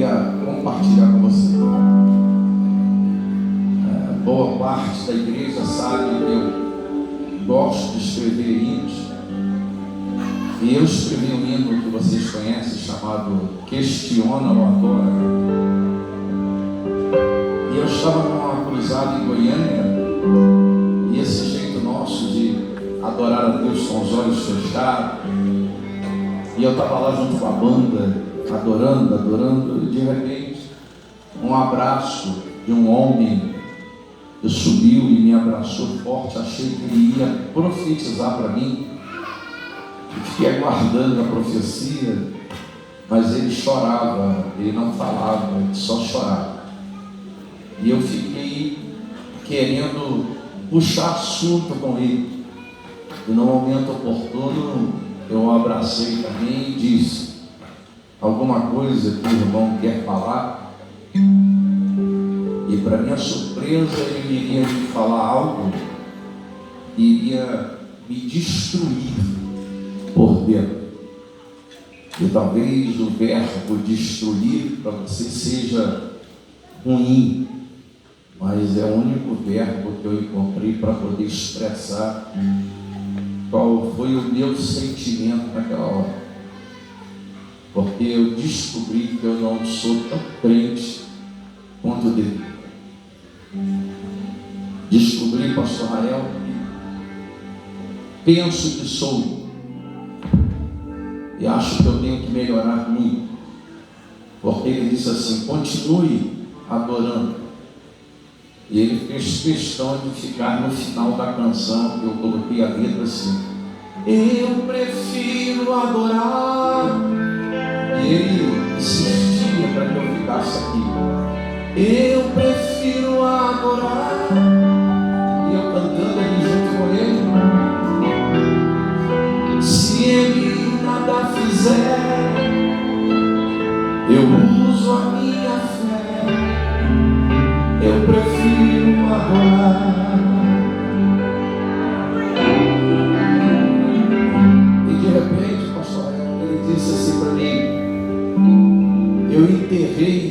queria compartilhar com você. Boa parte da igreja sabe que eu gosto de escrever hinos. E eu escrevi um hino que vocês conhecem, chamado Questiona ou Adora. E eu estava numa cruzada em Goiânia, e esse jeito nosso de adorar a Deus com os olhos fechados, e eu estava lá junto com a banda, adorando, e de repente, um abraço de um homem subiu e me abraçou forte. Achei que ele ia profetizar para mim, e fiquei aguardando a profecia, mas ele chorava, ele não falava, ele só chorava. E eu fiquei querendo puxar assunto com ele, e no momento oportuno eu o abracei também e disse: alguma coisa que o irmão quer falar? E para minha surpresa, ele iria me falar algo que iria me destruir por dentro. E talvez o verbo destruir para você seja ruim, mas é o único verbo que eu encontrei para poder expressar qual foi o meu sentimento naquela hora. Porque eu descobri que eu não sou tão crente quanto deveria. Descobri, pastor Rael, que penso que sou, e acho que eu tenho que melhorar muito, porque ele disse assim: continue adorando. E ele fez questão de ficar no final da canção, que eu coloquei a letra assim: eu prefiro adorar. E ele insistia para que eu ficasse aqui: eu prefiro adorar. E eu cantando ali junto com ele: se ele nada fizer, eu uso a minha fé, eu prefiro adorar. E de repente, pastor, ele disse assim para mim: eu enterrei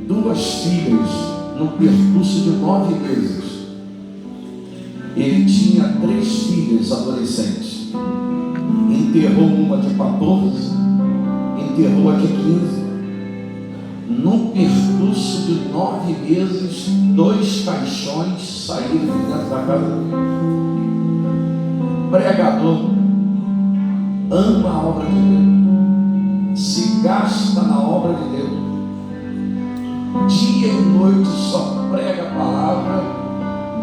2 filhas no percurso de 9 meses. Ele tinha 3 filhas adolescentes. Enterrou uma de 14, enterrou a de 15. No percurso de 9 meses, 2 caixões saíram de dentro da casa dele. Pregador, ama a obra de Deus, se gasta na obra de Deus, dia e noite só prega a palavra.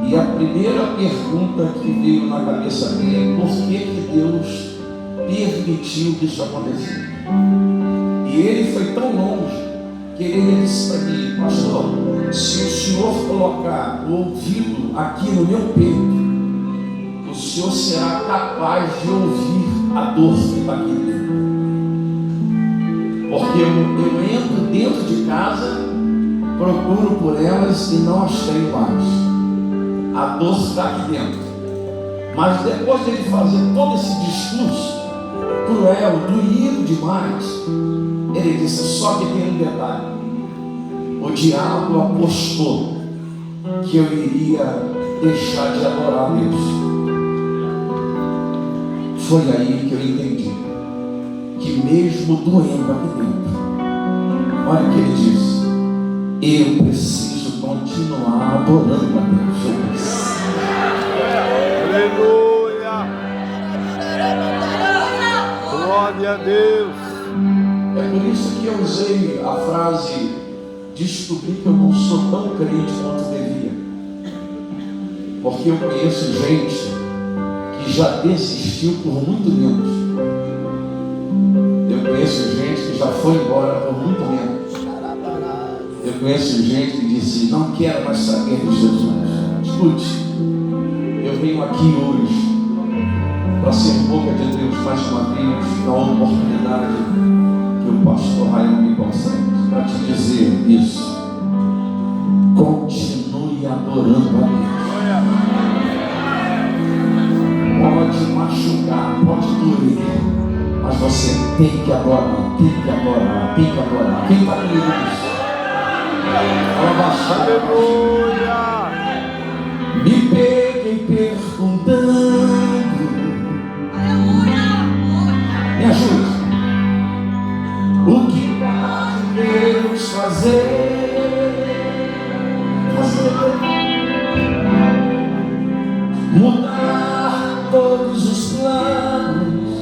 E a primeira pergunta que veio na cabeça dele é: por que Deus permitiu que isso acontecesse? E ele foi tão longe que ele disse para mim: pastor, se o senhor colocar o ouvido aqui no meu peito, o senhor será capaz de ouvir a dor que está aqui dentro. Porque eu entro dentro de casa, procuro por elas e não as tenho mais. A dor está aqui dentro. Mas depois de ele fazer todo esse discurso cruel, doído demais, ele disse: só que tem um detalhe. O diabo apostou que eu iria deixar de adorar a Deus. Foi aí que eu entendi que mesmo doendo aqui dentro, olha o que ele disse: eu preciso continuar adorando a Deus. Aleluia! Glória a Deus! É por isso que eu usei a frase: descobri que eu não sou tão crente quanto devia. Porque eu conheço gente que já desistiu por muito menos. Eu conheço gente que já foi embora por muito menos. Eu conheço gente que disse: não quero mais saber de Jesus. Escute, eu venho aqui hoje para ser boca de Deus mais uma vez, na oportunidade que o pastor Rael me concede, para te dizer isso: continue adorando a Deus. Pode machucar, pode doer, mas você tem que adorar, tem que adorar, tem que adorar. Quem está comigo nisso? Aleluia. Me peguei perguntando. Me ajude. O que pode Deus fazer? Mudar todos os planos,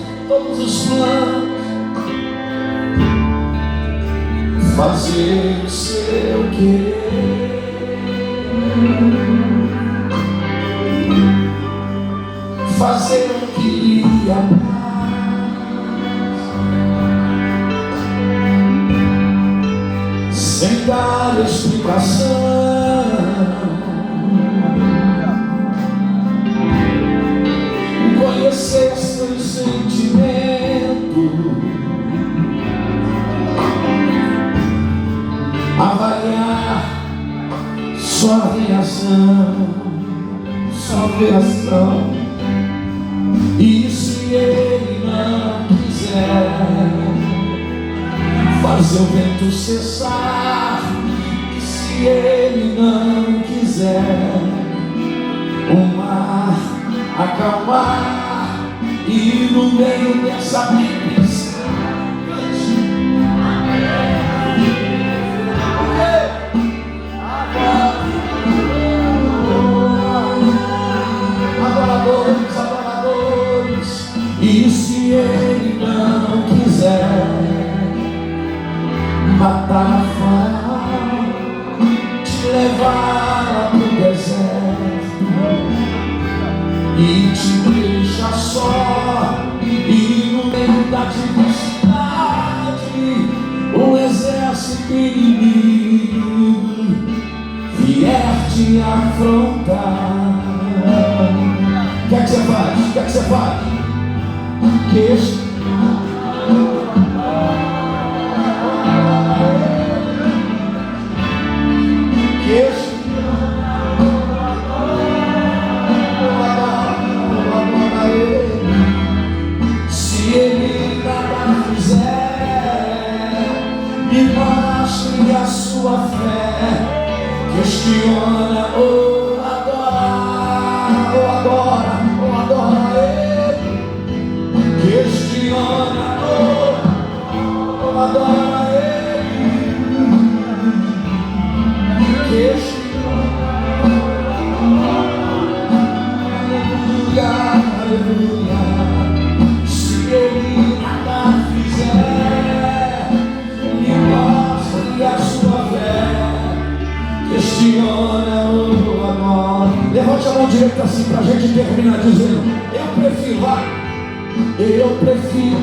fazer o seu querer, fazer o que lhe apraz, sem dar explicação. Conhecer seu sentimento, avaliar sua reação, e se ele não quiser fazer o vento cessar, e se ele não quiser o mar acalmar, e no meio dessa tempestade adoradores, e se ele não quiser matar a fome, te levar pro deserto e te deixa só, e no meio da diversidade um exército inimigo vier te afrontar. O que é que você faz? O que é que você faz? Se ele nada fizer, me mostre a sua fé, questiona ou adora ele, questiona ou adora ele, aleluia. Se ele nada fizer, me mostre a sua fé, questiona ou adora. Levante a mão direita assim pra gente terminar dizendo: eu prefiro.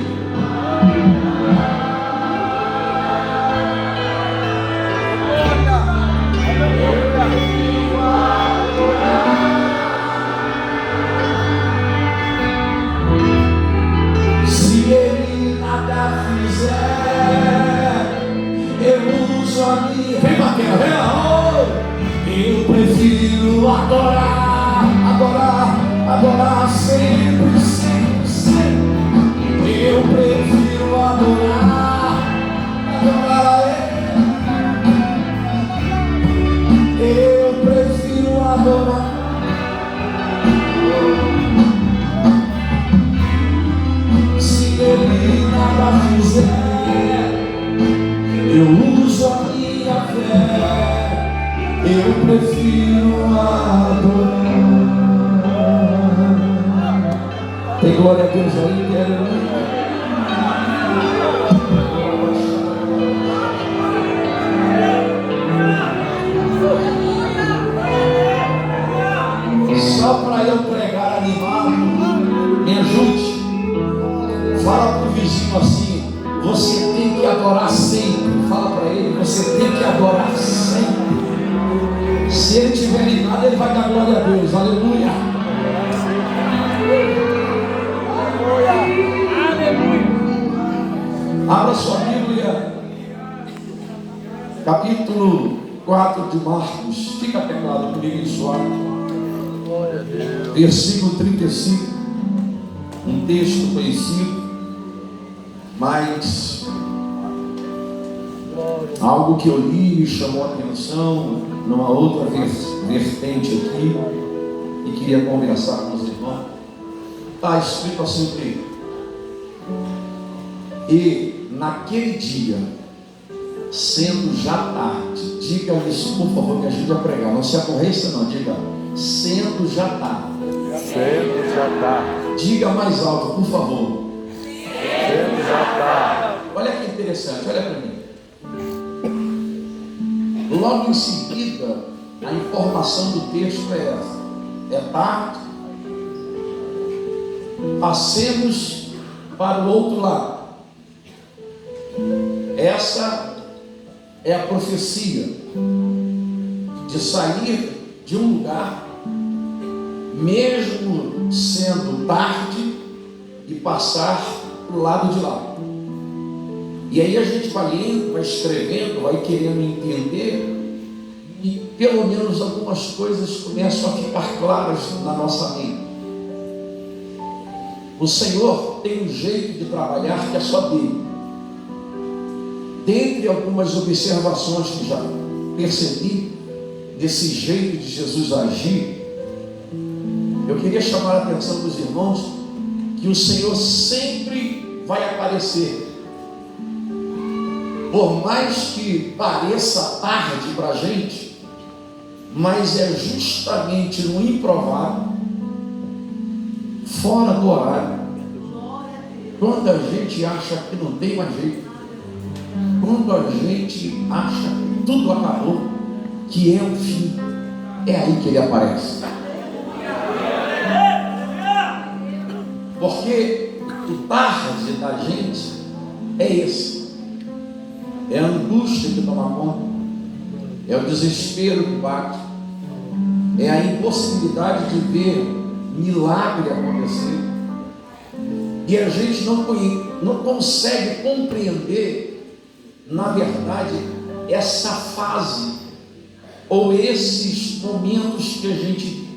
Se ele nada fizer, eu uso a minha. Vem batendo, vem lá. Eu prefiro adorar sempre. Eu prefiro adorar ele. Eu prefiro adorar. Se ele nada fizer, eu uso a minha fé. Eu prefiro adorar. Tem glória a Deus aí, só para eu pregar animado, me ajude. Fala para o vizinho assim: você tem que adorar sempre. Fala para ele: você tem que adorar sempre. Se ele tiver animado, ele vai dar glória a Deus. Aleluia. Abra sua Bíblia, capítulo 4 de Marcos. Fica pegado comigo em sua. Versículo 35. Um texto conhecido, mas Algo que eu li me chamou a atenção numa outra vertente aqui e queria conversar com os irmãos. Está escrito assim que e naquele dia, sendo já tarde, diga isso por favor, me ajude a pregar, não se aborreça não, diga sendo já tarde. Sendo já tarde. Diga mais alto, por favor. Sendo já tarde. Olha que interessante, olha para mim. Logo em seguida, a informação do texto é essa: é tarde, passemos para o outro lado. Essa é a profecia de sair de um lugar, mesmo sendo tarde, e passar para o lado de lá. E aí a gente vai lendo, vai escrevendo, vai querendo entender, e pelo menos algumas coisas começam a ficar claras na nossa mente. O Senhor tem um jeito de trabalhar que é só dele. Dentre algumas observações que já percebi desse jeito de Jesus agir, eu queria chamar a atenção dos irmãos que o Senhor sempre vai aparecer. Por mais que pareça tarde para a gente, mas é justamente no improvável, fora do horário, quando a gente acha que não tem mais jeito, quando a gente acha que tudo acabou, que é o fim, é aí que ele aparece. Porque o tarde da gente é esse. É a angústia que toma conta, é o desespero que bate, é a impossibilidade de ver milagre acontecer, e a gente não consegue compreender, na verdade, essa fase, ou esses momentos que a gente,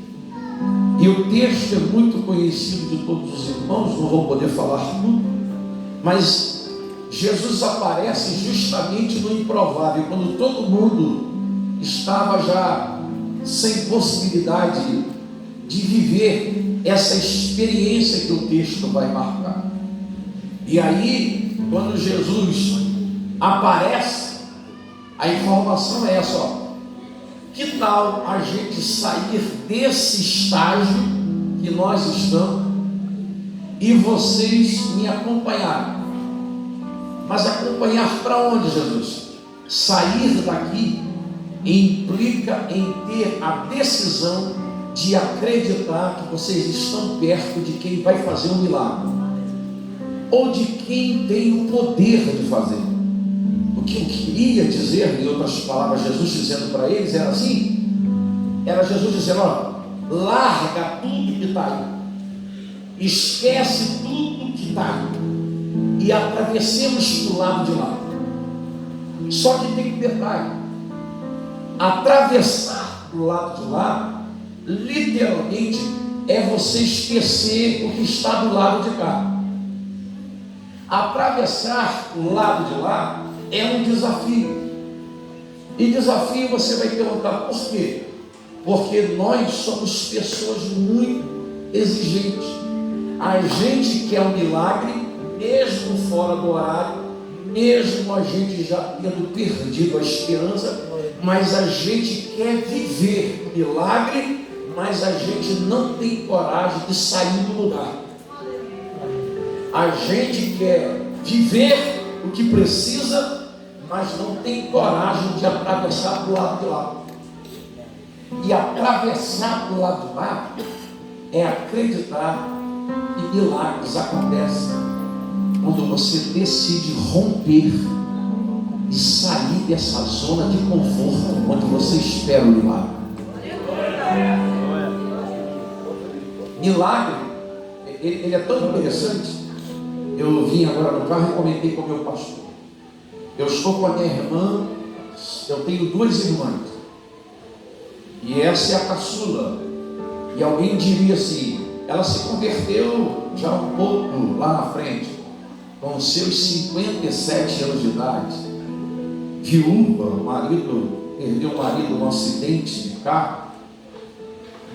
e o texto é muito conhecido de todos os irmãos, não vou poder falar tudo, mas Jesus aparece justamente no improvável, quando todo mundo estava já sem possibilidade de viver essa experiência que o texto vai marcar. E aí, quando Jesus aparece, a informação é essa: ó, que tal a gente sair desse estágio que nós estamos e vocês me acompanharem? Mas acompanhar para onde, Jesus? Sair daqui implica em ter a decisão de acreditar que vocês estão perto de quem vai fazer um milagre, ou de quem tem o poder de fazer. O que eu queria dizer, em outras palavras, Jesus dizendo para eles, era assim: era Jesus dizendo, ó, larga tudo que está aí, esquece tudo que está aí, e atravessemos para o lado de lá. Só que tem que detalhe: atravessar para o lado de lá, literalmente, é você esquecer o que está do lado de cá. Atravessar o lado de lá é um desafio. E desafio você vai perguntar por quê? Porque nós somos pessoas muito exigentes. A gente quer um milagre, mesmo fora do horário, mesmo a gente já tendo perdido a esperança, mas a gente quer viver o milagre, mas a gente não tem coragem de sair do lugar. A gente quer viver o que precisa, mas não tem coragem de atravessar para o lado de lá. E atravessar para o lado de lá é acreditar que milagres acontecem quando você decide romper e sair dessa zona de conforto onde você espera o milagre. Milagre, ele é tão interessante. Eu vim agora no carro e comentei com o meu pastor. Eu estou com a minha irmã, eu tenho duas irmãs, e essa é a caçula. E alguém diria assim, ela se converteu já um pouco lá na frente, com seus 57 anos de idade. viúva, o marido perdeu o marido num acidente de carro,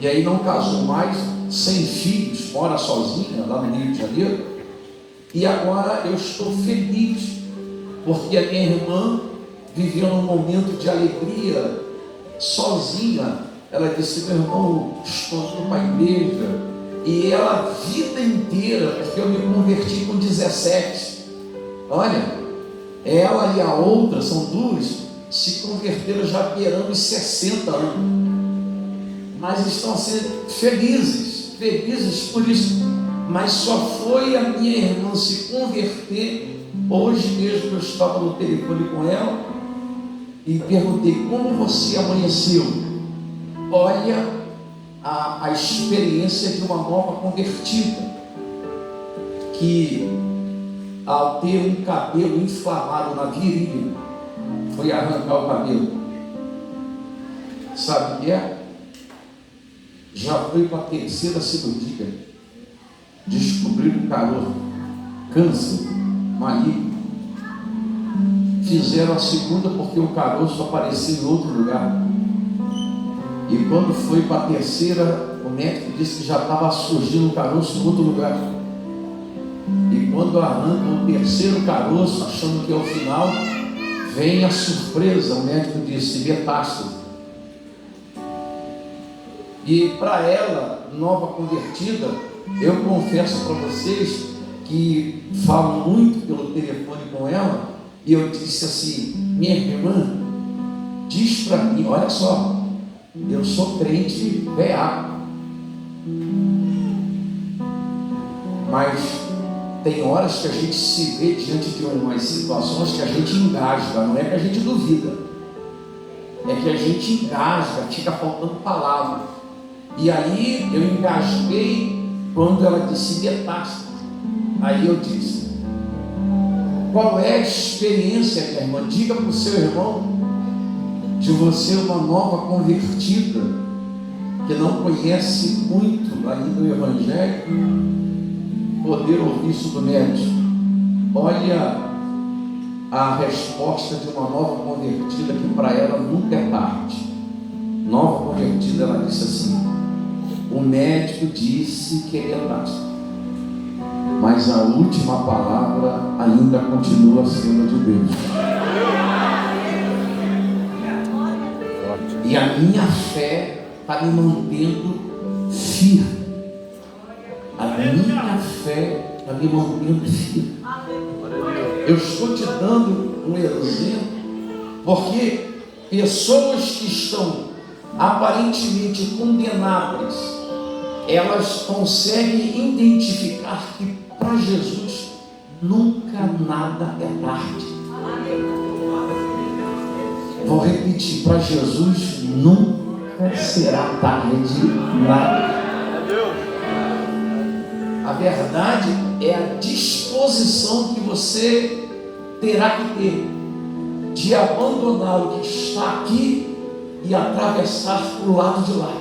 e aí não casou mais, sem filhos, mora sozinha lá no Rio de Janeiro, e agora eu estou feliz, porque a minha irmã vivia num momento de alegria, sozinha. Ela disse: meu irmão, estou indo para a igreja, e ela a vida inteira, porque eu me converti com 17, olha, ela e a outra, são duas, se converteram já beirando os 60 anos, mas estão sendo felizes por isso. Mas só foi a minha irmã se converter. Hoje mesmo eu estava no telefone com ela e perguntei: como você amanheceu? Olha a experiência de uma nova convertida, que ao ter um cabelo inflamado na virilha, foi arrancar o cabelo. Sabe o que é? Já foi para a terceira cirurgia, descobriram câncer maligno. Fizeram a segunda porque o caroço apareceu em outro lugar. E quando foi para a terceira, o médico disse que já estava surgindo o caroço em outro lugar. E quando arrancam o terceiro caroço, achando que é o final, vem a surpresa. O médico disse: metástase. E para ela, nova convertida, eu confesso para vocês que falo muito pelo telefone com ela, e eu disse assim: minha irmã, diz para mim, olha só, eu sou crente veaco, mas tem horas que a gente se vê diante de umas situações que a gente engasga, não é que a gente duvida, é que a gente engasga, fica faltando palavras. E aí eu engasguei quando ela disse metástase. Aí eu disse: qual é a experiência, minha irmã? Diga para o seu irmão de você, uma nova convertida, que não conhece muito ainda o Evangelho, poder ouvir isso do médico. Olha a resposta de uma nova convertida, que para ela nunca é tarde. Nova convertida, ela disse assim: o médico disse que é metástase, mas a última palavra ainda continua sendo de Deus. E a minha fé está me mantendo firme. A minha fé está me mantendo firme. Eu estou te dando um exemplo, porque pessoas que estão aparentemente condenadas, elas conseguem identificar que para Jesus nunca nada é tarde. Vou repetir: para Jesus nunca será tarde nada. A verdade é a disposição que você terá que ter de abandonar o que está aqui e atravessar para o lado de lá.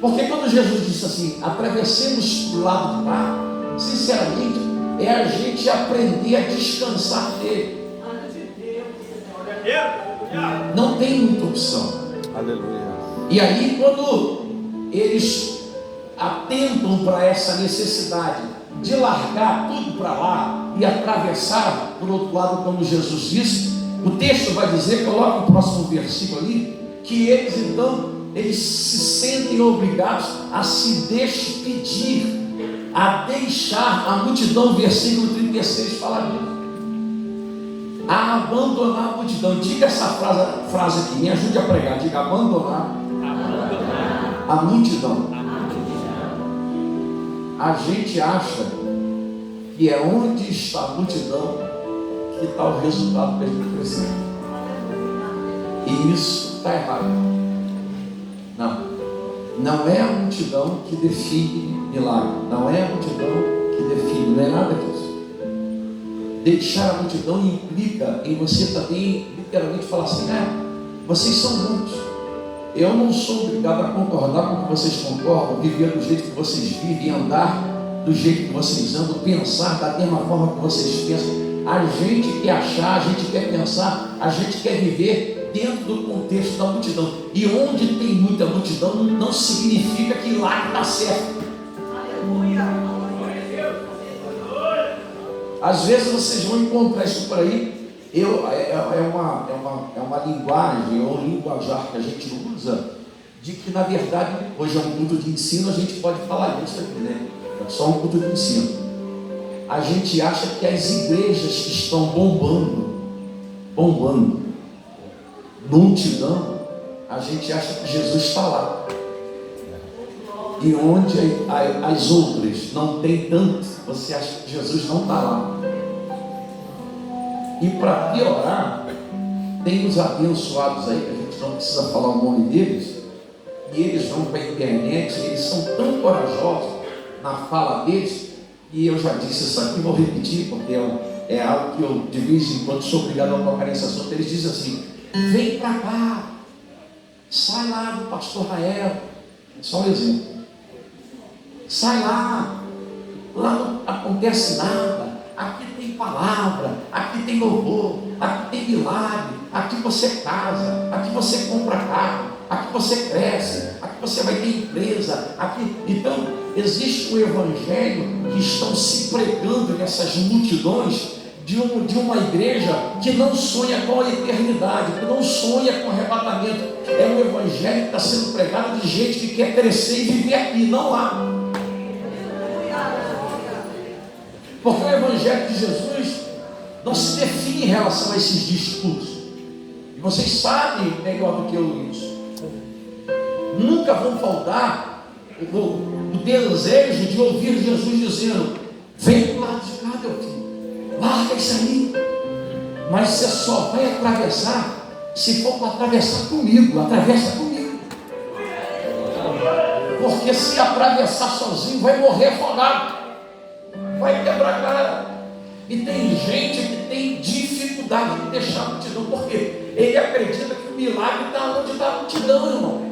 Porque quando Jesus disse assim: atravessemos para o lado de lá, sinceramente, é a gente aprender a descansar dele. Não tem muita opção. Aleluia. E aí, quando eles atentam para essa necessidade de largar tudo para lá e atravessar para o outro lado, como Jesus disse, o texto vai dizer, coloca o próximo versículo ali, que eles então, eles se sentem obrigados a se despedir, a deixar a multidão. Versículo 36 fala disso, a abandonar a multidão. Diga essa frase aqui, me ajude a pregar. Diga: abandonar a multidão. A gente acha que é onde está a multidão que está o resultado que a gente precisa. E isso está errado. Não é a multidão que define milagre. Não é a multidão que define, não é nada disso. Deixar a multidão implica em você também, literalmente, falar assim: vocês são muitos, eu não sou obrigado a concordar com o que vocês concordam, viver do jeito que vocês vivem, andar do jeito que vocês andam, pensar da mesma forma que vocês pensam. a gente quer achar, a gente quer pensar, a gente quer viver dentro do contexto da multidão. E onde tem muita multidão, não significa que lá está certo. Às vezes vocês vão encontrar isso por aí. É uma linguagem, ou um linguajar que a gente usa, de que na verdade, hoje é um culto de ensino, a gente pode falar isso aqui, né? É só um culto de ensino. A gente acha que as igrejas que estão bombando, multidão, a gente acha que Jesus está lá. E onde as outras não tem tanto, você acha que Jesus não está lá. E para piorar, tem os abençoados aí, que a gente não precisa falar o nome deles, e eles vão para a internet, eles são tão corajosos na fala deles, e eu já disse isso aqui, vou repetir, porque é algo que eu de vez em quando sou obrigado a tocar nesse assunto. Eles dizem assim: vem para cá, sai lá do pastor Rael, só um exemplo, sai lá não acontece nada, aqui tem palavra, aqui tem louvor, aqui tem milagre, aqui você casa, aqui você compra carro, aqui você cresce, aqui você vai ter empresa, aqui. Então, existe um evangelho que estão se pregando nessas multidões de uma igreja que não sonha com a eternidade, que não sonha com o arrebatamento. É um evangelho que está sendo pregado de gente que quer crescer e viver aqui, não lá. Porque o evangelho de Jesus não se define em relação a esses discursos. E vocês sabem melhor do que eu isso. Nunca vão faltar o desejo de ouvir Jesus dizendo: vem do lado de cá, meu filho, larga isso aí. Mas você só vai atravessar se for para atravessar comigo. Atravessa comigo. Porque se atravessar sozinho vai morrer afogado, vai quebrar a cara. E tem gente que tem dificuldade de deixar a multidão, porque ele acredita que o milagre está onde está a multidão, irmão.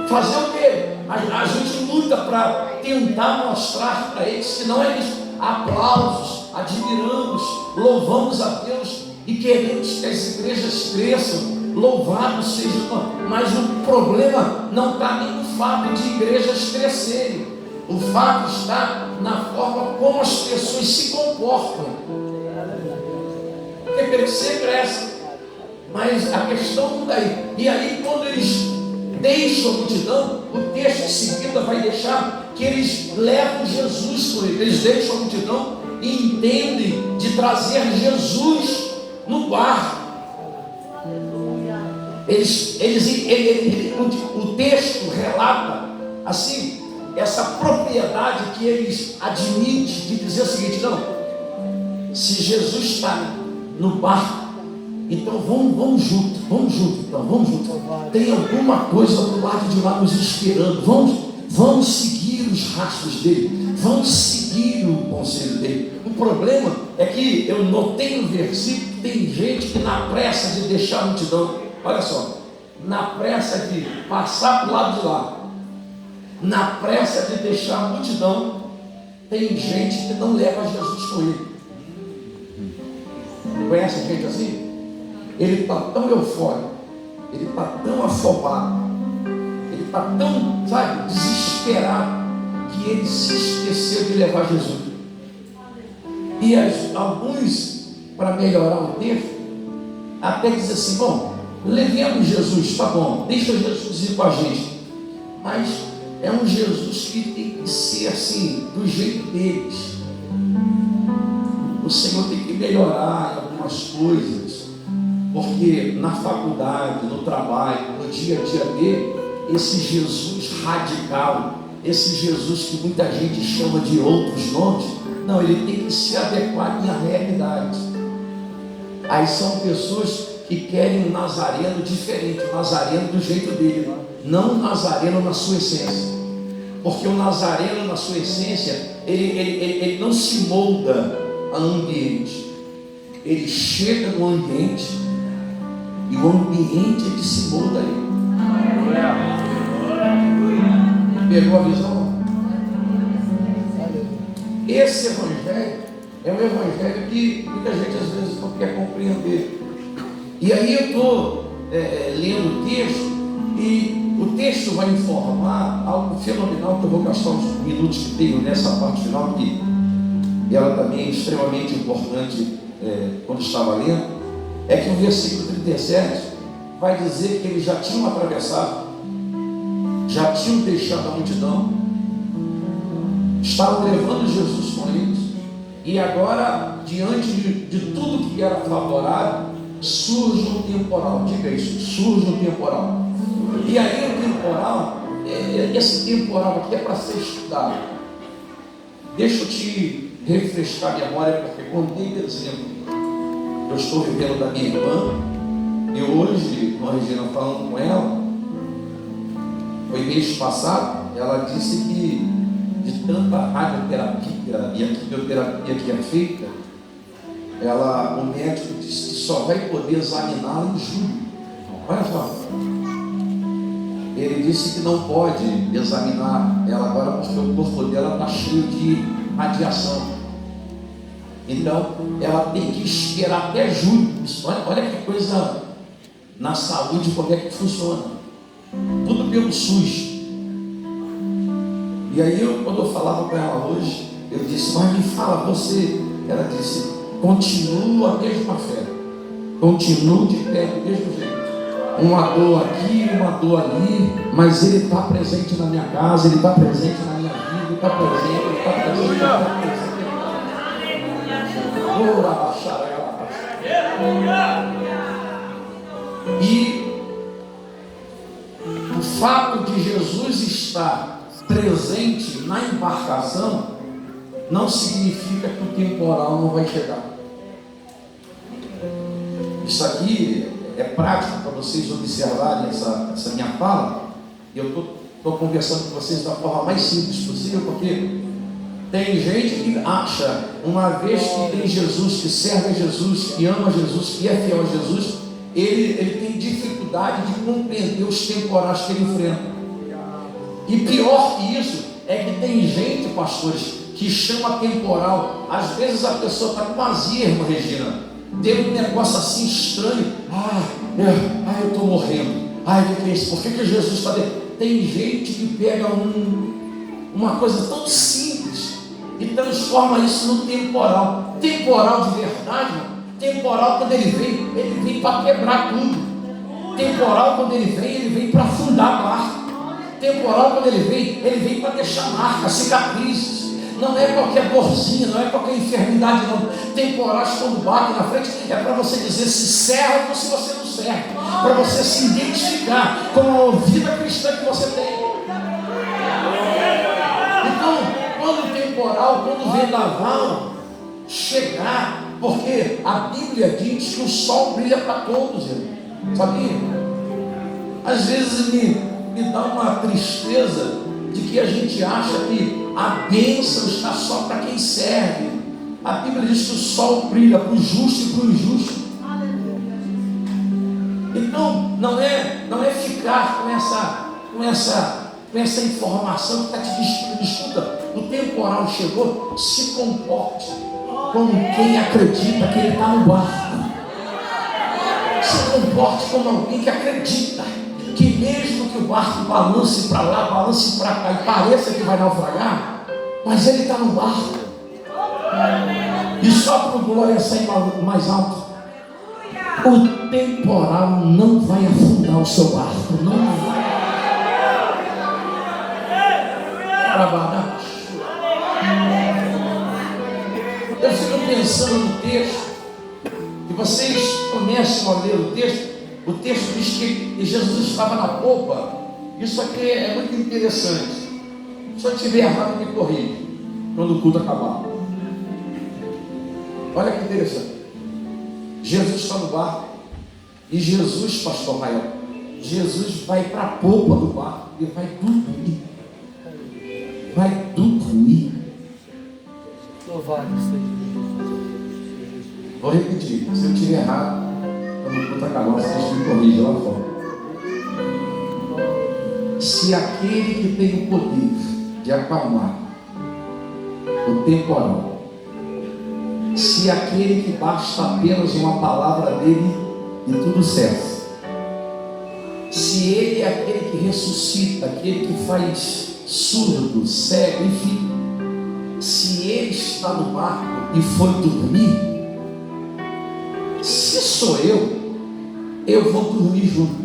Fazer o quê? A gente luta para tentar mostrar para eles que não é isso. Aplausos, admiramos, louvamos a Deus e queremos que as igrejas cresçam. Louvado seja o nome. Mas o problema não está nem no fato de igrejas crescerem. O fato está na forma como as pessoas se comportam. Porque crescer, cresce. Mas a questão não está aí. E aí, quando eles deixam a multidão, o texto em seguida vai deixar que eles levam Jesus com eles. Eles deixam a multidão e entendem de trazer Jesus no barco. O texto relata assim, essa propriedade que eles admitem de dizer o seguinte: não, se Jesus está no barco, então vamos junto, então vamos junto. Tem alguma coisa do lado de lá nos esperando. Vamos seguir os rastros dele, vamos seguir o conselho dele. O problema é que eu notei no versículo que tem gente que na pressa de deixar a multidão, olha só, na pressa de passar para o lado de lá, na pressa de deixar a multidão, tem gente que não leva Jesus com ele. Conhece gente assim? Ele está tão eufórico, ele está tão afobado, ele está tão, desesperado, que ele se esqueceu de levar Jesus. E alguns, para melhorar o texto, até dizem assim: bom, levemos Jesus, tá bom, deixa Jesus ir com a gente. Mas é um Jesus que tem que ser assim, do jeito deles. O Senhor tem que melhorar algumas coisas, porque na faculdade, no trabalho, no dia a dia dele, esse Jesus radical, esse Jesus que muita gente chama de outros nomes, não, ele tem que se adequar à realidade. Aí são pessoas que querem um nazareno diferente, um nazareno do jeito dele, não um nazareno na sua essência. Porque o nazareno na sua essência, ele não se molda a ambiente, ele chega no ambiente e o ambiente é que se molda a ele. Pegou a visão? Esse evangelho É um evangelho que muita gente às vezes não quer compreender. E aí eu estou lendo o texto, e o texto vai informar algo fenomenal que eu vou gastar uns minutos que tenho nessa parte final, que ela também é extremamente importante quando estava lendo. É que o versículo 37 vai dizer que eles já tinham atravessado, já tinham deixado a multidão, estavam levando Jesus com eles, e agora, diante de tudo que era favorável, surge um temporal. Diga isso, surge um temporal. E aí o temporal, esse temporal aqui é para ser estudado. Deixa eu te refrescar a memória, porque quando tem exemplo, eu estou vivendo da minha irmã, e hoje, com a Regina falando com ela, foi mês passado, ela disse que de tanta radioterapia e a quimioterapia que é feita, o médico disse que só vai poder examiná-la em julho. Olha só, ele disse que não pode examinar ela agora porque o corpo dela está cheio de radiação. Então, ela tem que esperar até julho. Olha que coisa na saúde, como é que funciona. Tudo pelo SUS. E aí, quando eu falava com ela hoje, eu disse, mas me fala, você. Ela disse, continua a mesma fé. Continuo de pé do mesmo jeito. Uma dor aqui, uma dor ali, mas Ele está presente na minha casa, Ele está presente na minha vida, Ele está presente, Ele está presente, Ele está presente. E o fato de Jesus estar presente na embarcação não significa que o temporal não vai chegar. Isso aqui é prático para vocês observarem essa minha fala. E eu estou conversando com vocês da forma mais simples possível, porque tem gente que acha, uma vez que tem Jesus, que serve a Jesus, que ama Jesus, que é fiel a Jesus, ele tem dificuldade de compreender os temporais que ele enfrenta. E pior que isso, é que tem gente, pastores, que chama temporal. Às vezes a pessoa está com azia, irmã Regina, tem um negócio assim estranho. Eu estou morrendo. O que é isso? Por que Jesus está dentro? Tem gente que pega uma coisa tão simples e transforma isso no temporal. Temporal de verdade, temporal quando ele vem para quebrar tudo. Temporal quando ele vem para afundar a barca. Temporal quando ele vem para deixar marcas, cicatrizes. Não é qualquer dorzinha, não é qualquer enfermidade, não. Temporais quando bate na frente é para você dizer se serve ou se você não serve, para você se identificar com a vida cristã que você tem. Então, quando o temporal, quando o vendaval chegar, porque a Bíblia diz que o sol brilha para todos, sabia? Às vezes me dá uma tristeza de que a gente acha que a bênção está só para quem serve. A Bíblia diz que o sol brilha para o justo e para o injusto. Então, não é ficar com essa informação que está te destruindo. Escuta, o temporal chegou, se comporte como quem acredita que ele está no barco. Se comporte como alguém que acredita que mesmo que o barco balance para lá, balance para cá e pareça que vai naufragar, mas ele está no barco. E só para o glória sair mais alto. O temporal não vai afundar o seu barco. Não vai. Eu fico pensando no texto, e vocês começam a ler o texto. O texto diz que Jesus estava na popa. Isso aqui é muito interessante. Se eu estiver errado, me corrija quando o culto acabar. Olha que interessante. Jesus está no barco. E Jesus, pastor Rael, Jesus vai para a popa do barco e vai dormir. Vai dormir. Louvado seja. Vou repetir. Se eu estiver errado, quando o culto acabar, vocês me corrijam lá fora. Se aquele que tem o poder de acalmar o temporal se aquele que basta apenas uma palavra dele e tudo cessa. Se ele é aquele que ressuscita, aquele que faz surdo, cego, enfim, se ele está no barco e foi dormir, se sou eu vou dormir junto.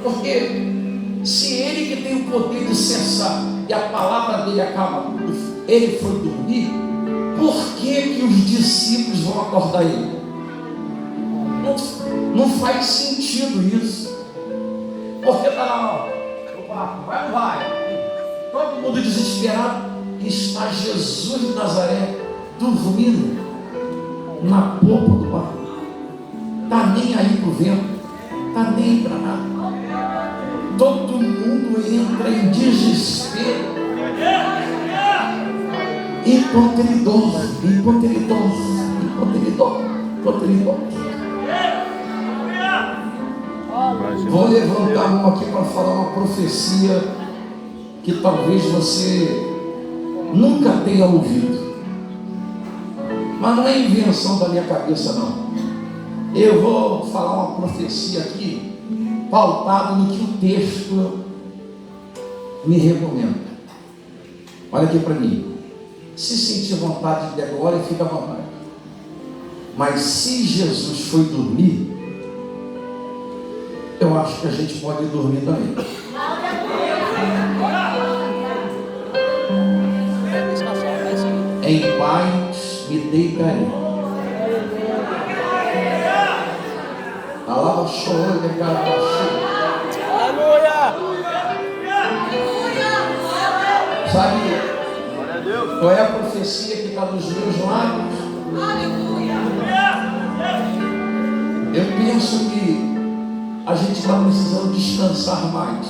Porque se ele que tem o poder de cessar e a palavra dele acaba, ele foi dormir, por que os discípulos vão acordar ele? Não faz sentido isso. Porque está lá, o barco, vai ou não vai? Todo mundo desesperado. E está Jesus de Nazaré dormindo na popa do barco. Está nem aí para o vento, está nem para nada. Todo mundo entra em desespero. Enquanto ele dorme. Vou levantar a mão aqui para falar uma profecia que talvez você nunca tenha ouvido, mas não é invenção da minha cabeça, não. Eu vou falar uma profecia aqui pautado no que o texto me recomenda. Olha aqui para mim. Se sentir vontade de agora, fica à vontade. Mas se Jesus foi dormir, eu acho que a gente pode dormir também. Em paz me deitarei. Alava chorou de cara. Sabe qual é a profecia que está nos meus lábios? Eu penso que a gente está precisando descansar mais,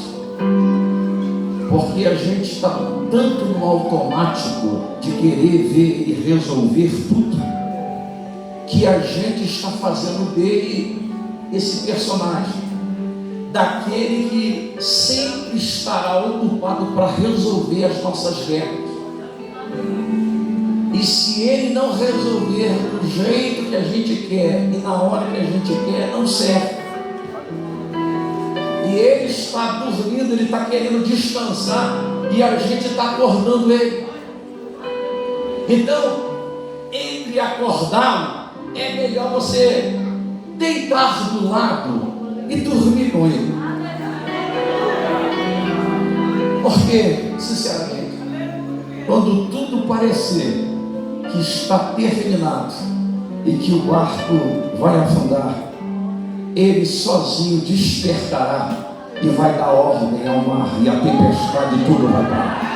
porque a gente está tanto no automático de querer ver e resolver tudo, que a gente está fazendo dele esse personagem, daquele que sempre estará ocupado para resolver as nossas guerras. E se ele não resolver do jeito que a gente quer e na hora que a gente quer, não serve. E ele está dormindo, ele está querendo descansar e a gente está acordando ele. Então, entre acordá-lo, é melhor você deitar do lado e dormir com ele. Porque, sinceramente, quando tudo parecer que está terminado e que o barco vai afundar, ele sozinho despertará e vai dar ordem ao mar, e a tempestade e tudo vai parar.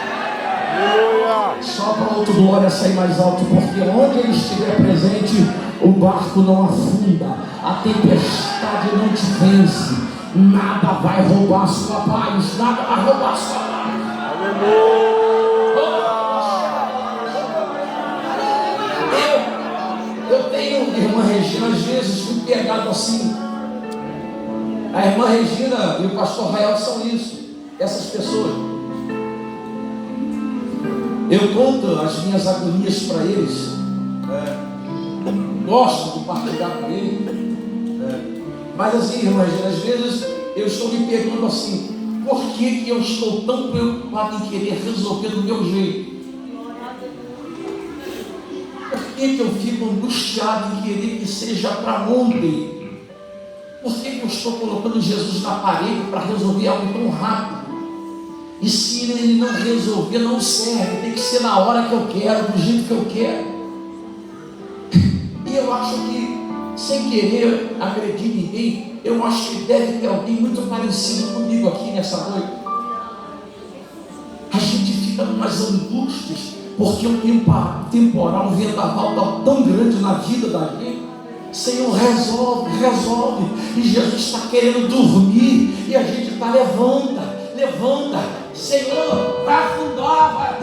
Só para outro glória sair mais alto, porque onde ele estiver presente, o barco não afunda, a tempestade não te vence, nada vai roubar sua paz, nada vai roubar sua paz. Aleluia! Eu tenho irmã Regina, às vezes fui pegado assim. A irmã Regina e o pastor Rael são isso, essas pessoas. Eu conto as minhas agonias para eles, gosto de partilhar com eles, mas assim, irmã Regina, às vezes eu estou me perguntando assim: por que eu estou tão preocupado em querer resolver do meu jeito? Por que eu fico angustiado em querer que seja para ontem? Por que eu estou colocando Jesus na parede para resolver algo tão rápido? E se ele não resolver, não serve. Tem que ser na hora que eu quero, do jeito que eu quero. E eu acho que, sem querer agredir ninguém, eu acho que deve ter alguém muito parecido comigo aqui nessa noite. A gente fica numas angústias, porque um temporal, um vendaval está tão grande na vida da gente. Senhor, resolve. E Jesus está querendo dormir. E a gente está, levanta. Senhor, vai afundar, vai.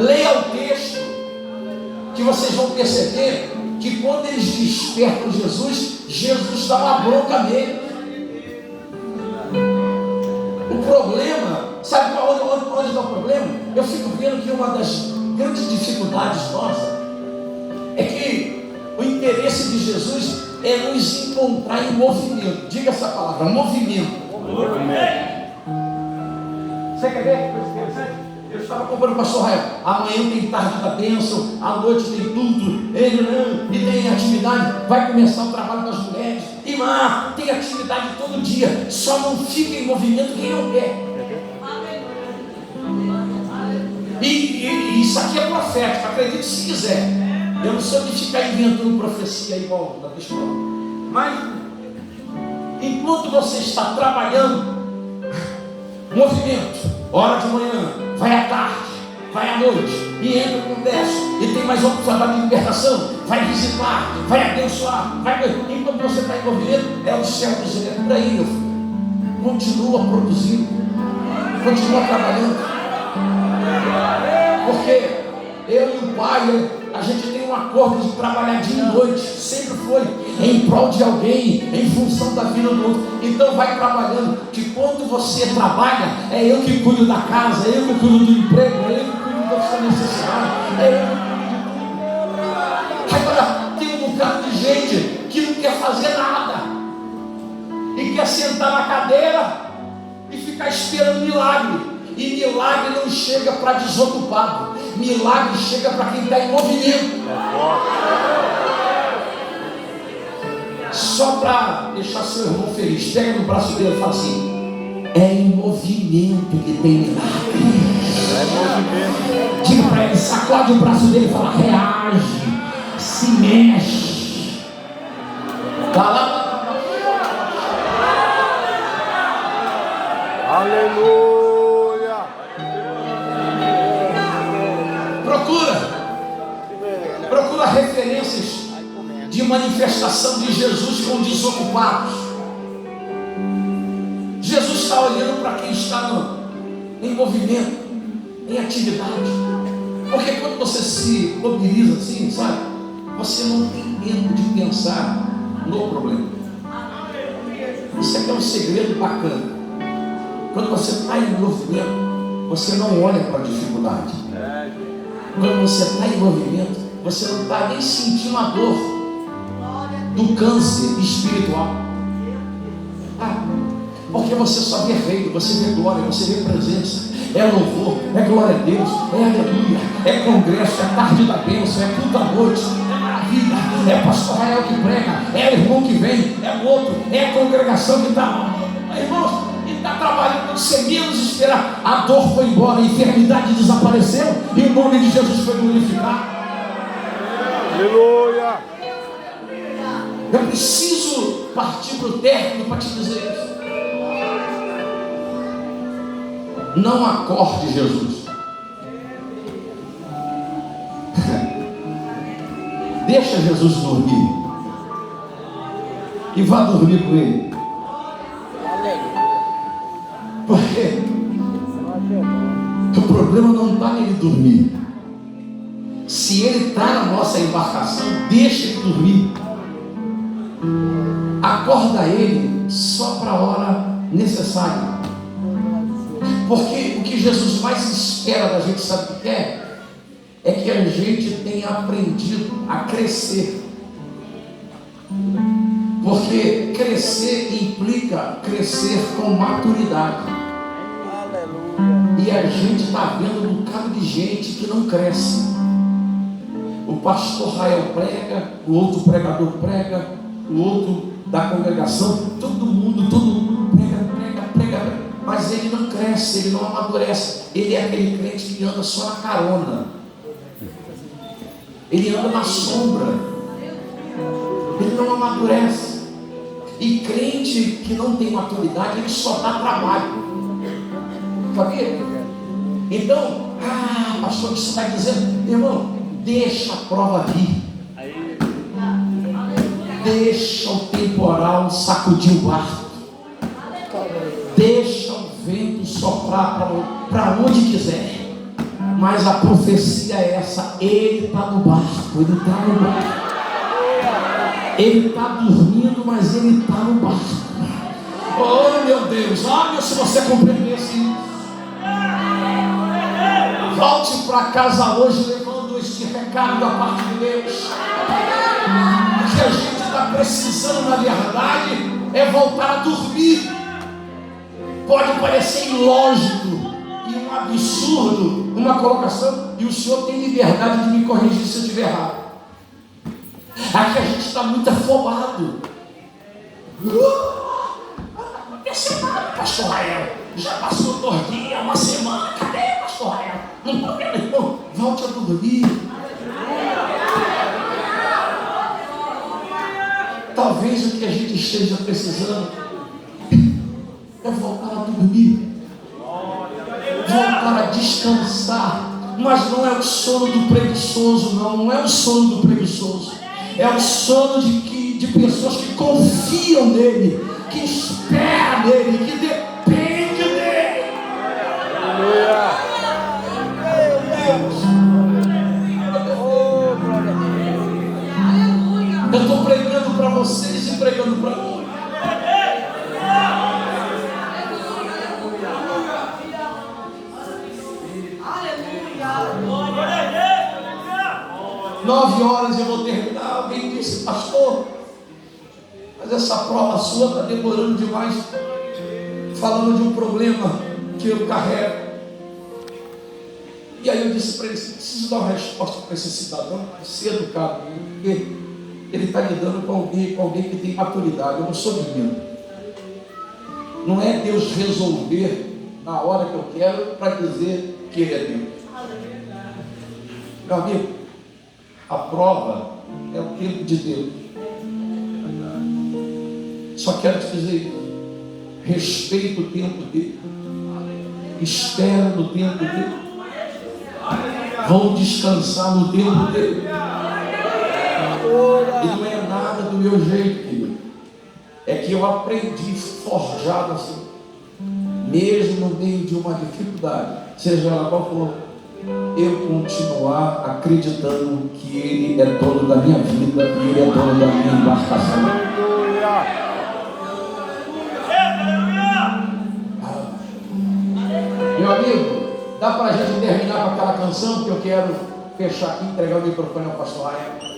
Leia o texto, que vocês vão perceber que quando eles despertam Jesus dá uma bronca nele. O problema, sabe onde está o problema? eu fico vendo que uma das grandes dificuldades nossas é que o interesse de Jesus é nos encontrar em movimento. Diga essa palavra, movimento. Você quer ver que coisa interessante? Eu estava comprando com o pastor Rael. Amanhã tem tarde da bênção, à noite tem tudo, e tem atividade. Vai começar o trabalho das mulheres. E lá tem atividade todo dia. Só não fica em movimento quem não quer. E isso aqui é profético, acredite se quiser. Eu não sou de ficar inventando profecia igual da escola. Mas enquanto você está trabalhando, movimento, hora de manhã, vai à tarde, vai à noite, e entra no congresso, e tem mais outro trabalho de libertação, vai visitar, vai abençoar, enquanto você está em movimento, é o céu dizendo, por aí, meu filho, continua produzindo, continua trabalhando. Porque eu e o pai, a gente tem um acordo de trabalhar dia e noite, sempre foi em prol de alguém, em função da vida do outro. Então vai trabalhando, que quando você trabalha, é eu que cuido da casa, é eu que cuido do emprego, é eu que cuido da sua necessidade, é eu que cuido de tudo. Agora tem um bocado de gente que não quer fazer nada e quer sentar na cadeira e ficar esperando milagre. E milagre não chega para desocupado, milagre chega para quem está em movimento. Só para deixar seu irmão feliz, pega no braço dele e fala assim: é em movimento que tem milagre. É movimento. Diga para ele, sacode o braço dele e fala: reage, se mexe. Aleluia. Procura referências de manifestação de Jesus com desocupados. Jesus está olhando para quem está em movimento, em atividade. Porque quando você se mobiliza assim, sabe, você não tem medo de pensar no problema. Isso aqui é um segredo bacana. Quando você está em movimento, você não olha para a dificuldade. Quando você está em movimento, você não está nem sentindo a dor do câncer espiritual. Porque você só vê reino, você vê glória, você vê presença. É louvor, é glória a Deus, é aleluia, é congresso, é tarde da bênção, é culto à noite, é maravilha, é pastor Rael que prega, é o irmão que vem, é o outro, é a congregação que está. Irmãos, está trabalhando quando você menos esperar. A dor foi embora, a enfermidade desapareceu e o nome de Jesus foi glorificado. Aleluia. Eu preciso partir para o término para te dizer isso. Não acorde Jesus. Deixa Jesus dormir e vá dormir com ele. Porque o problema não está nele dormir. Se ele está na nossa embarcação, deixa ele dormir. Acorda ele só para a hora necessária. Porque o que Jesus mais espera da gente, sabe o que é? É que a gente tenha aprendido a crescer. Porque crescer implica crescer com maturidade. E a gente está vendo um bocado de gente que não cresce. O pastor Rael prega, o outro pregador prega, o outro da congregação, todo mundo prega, mas ele não cresce, ele não amadurece. Ele é aquele crente que anda só na carona, ele anda na sombra, ele não amadurece. E crente que não tem maturidade, ele só dá trabalho, sabia? Então, pastor, o que você está dizendo? Meu irmão, deixa a prova vir. Deixa o temporal sacudir o barco. Deixa o vento soprar para onde quiser. Mas a profecia é essa: ele está no barco, ele está no barco. Ele está dormindo, mas ele está no barco. Oh meu Deus, olha se você compreendesse isso. Volte para casa hoje levando este recado da parte de Deus. O que a gente está precisando, na verdade, é voltar a dormir. Pode parecer ilógico e um absurdo uma colocação, e o Senhor tem liberdade de me corrigir se eu estiver errado. Aqui a gente está muito afobado. Percebado, pastor Rael. Já passou 2 dias, 1 semana. Cadê, pastor Rael? Não estou vendo, não. Volte a dormir. Talvez o que a gente esteja precisando é voltar a dormir, voltar a descansar. Mas não é o sono do preguiçoso, não é o sono do preguiçoso, é o sono de pessoas que confiam nele, que esperam nele, que dependem dele. Eu estou pregando para vocês e pregando para mim. Nove horas eu vou terminar. Alguém disse, pastor, mas essa prova sua está demorando demais, falando de um problema que eu carrego. E aí eu disse para ele, preciso dar uma resposta para esse cidadão, ser educado, porque ele está lidando com alguém que tem maturidade. Eu não sou menino. Não é Deus resolver na hora que eu quero para dizer que Ele é Deus. Meu amigo, a prova é o tempo de Deus. Só quero te dizer isso. Respeita o tempo dele. Espera no tempo dele. Vão descansar no tempo dele. E não é nada do meu jeito, querido. É que eu aprendi forjado assim. Mesmo no meio de uma dificuldade, seja ela qual for, eu continuar acreditando que Ele é dono da minha vida e Ele é dono da minha embarcação. Meu amigo, dá para a gente terminar com aquela canção que eu quero fechar aqui, entregar o microfone ao pastor Rael.